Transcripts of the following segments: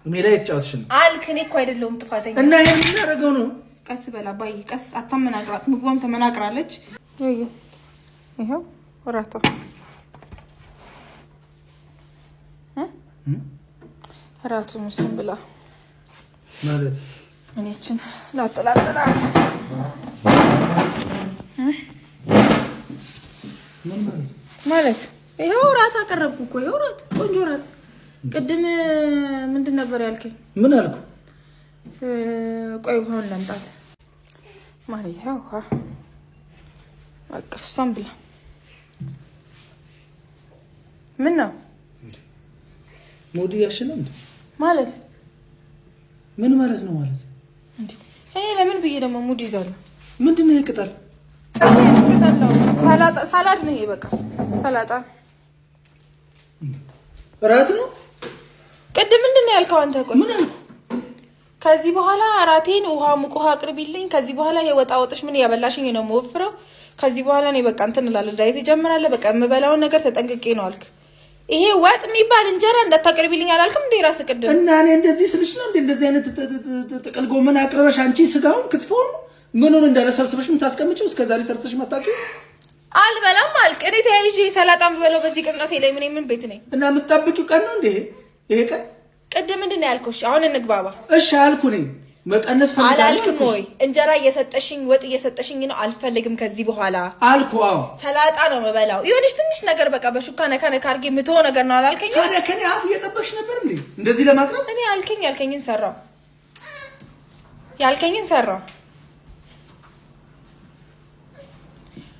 ሜላ የተጫወትሽ ነው አልክ። እኔ እኮ አይደለሁም ጥፋተኛ እና ይሄን ያደረገው ነው። ቀስ በላ ባይ ቀስ አታመናቅራት። ምግቧም ተመናቅራለች። ይሄው ወራታ ራቱን እሱን ብላ ማለት እኔችን ላጠላጠላል ማለት ይሄው ራት አቀረብኩ እኮ ይሄው ራት ቆንጆ ራት። ቅድም ምንድን ነበር ያልከኝ? ምን አልኩ? ቆይ ውሃውን ላምጣት ማለት ይሄው ውሃ በቃ እሷን ብላ። ምን ነው ሙዲ ያሽለም ማለት ምን ማለት ነው? ማለት እንዴ እኔ ለምን ብዬ ደግሞ ሙዲ ይዛለሁ? ምንድነው ይቅጣል? ይቅጣል ሳላድ ነው ይሄ። በቃ ሰላጣ ራት ነው። ቅድም ምንድነው ያልከው አንተ? ቆይ ምን አልኩ? ከዚህ በኋላ አራቴን ሙቅ ውሃ አቅርቢልኝ። ከዚህ በኋላ የወጣ ወጥሽ ምን ያበላሽኝ ነው የምወፍረው። ከዚህ በኋላ እኔ በቃ እንትን እላለሁ፣ ዳይት ጀምራለሁ። በቃ የምበላውን ነገር ተጠንቅቄ ነው አልክ። ይሄ ወጥ የሚባል እንጀራ እንዳታቀርቢልኝ አላልክም እንዴ ራስ ቅድም? እና እኔ እንደዚህ ስልሽ ነው እንዴ እንደዚህ አይነት ጥቅል ጎመን አቅርበሽ አንቺ ስጋውን ክትፎን ምኑን እንዳለ ሰብስበሽ ምን ታስቀምጪው? እስከዛሬ ሰርተሽ ማታውቂ? አልበላም አልክ። እኔ ተያይዤ ሰላጣ የምበላው በዚህ ቅጥነቴ ላይ ምን ቤት ነኝ? እና የምትጠብቂው ቀን ነው እንዴ ይሄ ቀን? ቅድም ምንድን ነው ያልኩሽ? አሁን እንግባባ። እሺ አልኩ ነኝ መቀነስ ፈልጋለሁ አላልኩም ወይ? እንጀራ እየሰጠሽኝ ወጥ እየሰጠሽኝ ነው አልፈልግም ከዚህ በኋላ አልኩ። አዎ ሰላጣ ነው መበላው። ይሁንሽ ትንሽ ነገር በቃ በሹካ ነካ ነካ አድርጌ ምትሆ ነገር ነው አላልከኝ? ታዲያ ከኔ አፍ እየጠበቅሽ ነበር እንዴ እንደዚህ ለማቅረብ? እኔ ያልከኝን ሰራው። ያልከኝን ሰራው።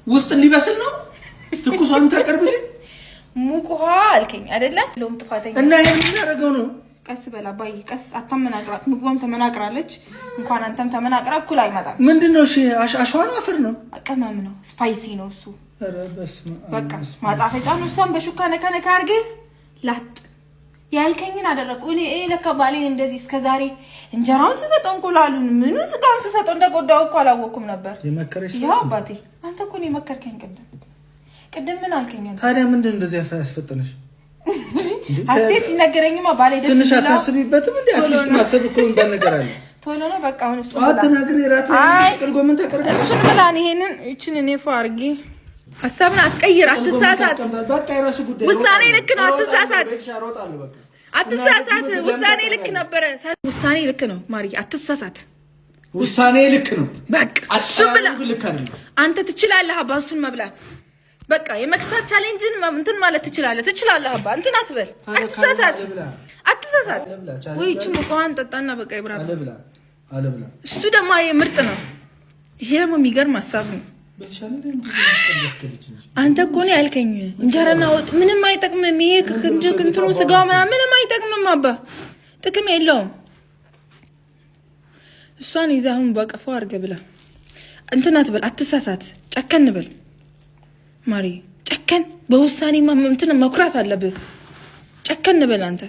ውስጥ እንዲበስል ነው ትኩሷን ታቀርብልኝ። ሙቅ ውሃ አልከኝ አይደለ? ለውም ጥፋተኛ እና ይሄን ያደረገው ነው። ቀስ በላ ባይ ቀስ አታመናቅራት። ምግቧም ተመናቅራለች። እንኳን አንተም ተመናቅራ እኩል አይመጣም። ምንድነው? እሺ አሸዋ ነው አፈር ነው ቅመም ነው ስፓይሲ ነው እሱ። ኧረ በስመ አብ በቃ ማጣፈጫ ነው። እሷን በሹካ ነካ ነካ አድርገህ ላጥ ያልከኝን አደረኩ። እኔ ለካ ባሌን እንደዚህ እስከዛሬ እንጀራውን ስሰጠው እንቁላሉን ምኑን ስጋውን ስሰጠው እንደጎዳው እኮ አላወኩም ነበር። የመከረሽ ያው አባቴ አንተ እኮ ነው የመከርከኝ። ቅድም ምን አልከኝ? ታዲያ ምንድን እንደዚህ ያስፈጠነሽ? አስቴ ሲነገረኝማ ባሌ ደስ ትንሽ አታስቢበትም እንዴ? አትሊስት ማሰብ እኮ እንባል ነገር አለ። ቶሎ ነው በቃ አሁን እሱ አትናገር። የራት ጥቅል ጎመን ታቀርበሽ እሱ ብላን ይሄንን እቺን እኔ ፎ አድርጌ ሀሳብን አትቀይር፣ አትሳሳት። በቃ የራሱ ጉዳይ። ውሳኔ ልክ ነው፣ አትሳሳት፣ አትሳሳት። ውሳኔ ልክ ነበረ። ውሳኔ ልክ ነው ማሪ፣ አትሳሳት። ውሳኔ ልክ ነው በቃ እሱ ብላ አንተ ትችላለህ አባ እሱን መብላት። በቃ የመክሳት ቻሌንጅን እንትን ማለት ትችላለህ አባ እንትን አትበል። አትሳሳት። ወይ እቺ ሙቀዋን ጠጣና በቃ ይብራ አለብላ። እሱ ደግሞ ምርጥ ነው። ይሄ ደግሞ የሚገርም ሀሳብ ነው። አንተ እኮ ነው ያልከኝ እንጀራና ወጥ ምንም አይጠቅምም። ይሄ እንትኑ ስጋው ምንም አይጠቅምም አባ፣ ጥቅም የለውም። እሷን ይዛሁን በቀፎ አድርገህ ብላ። እንትን አትበል፣ አትሳሳት። ጨከን በል ማሪ፣ ጨከን። በውሳኔ እንትን መኩራት አለብህ። ጨከን በል አንተ።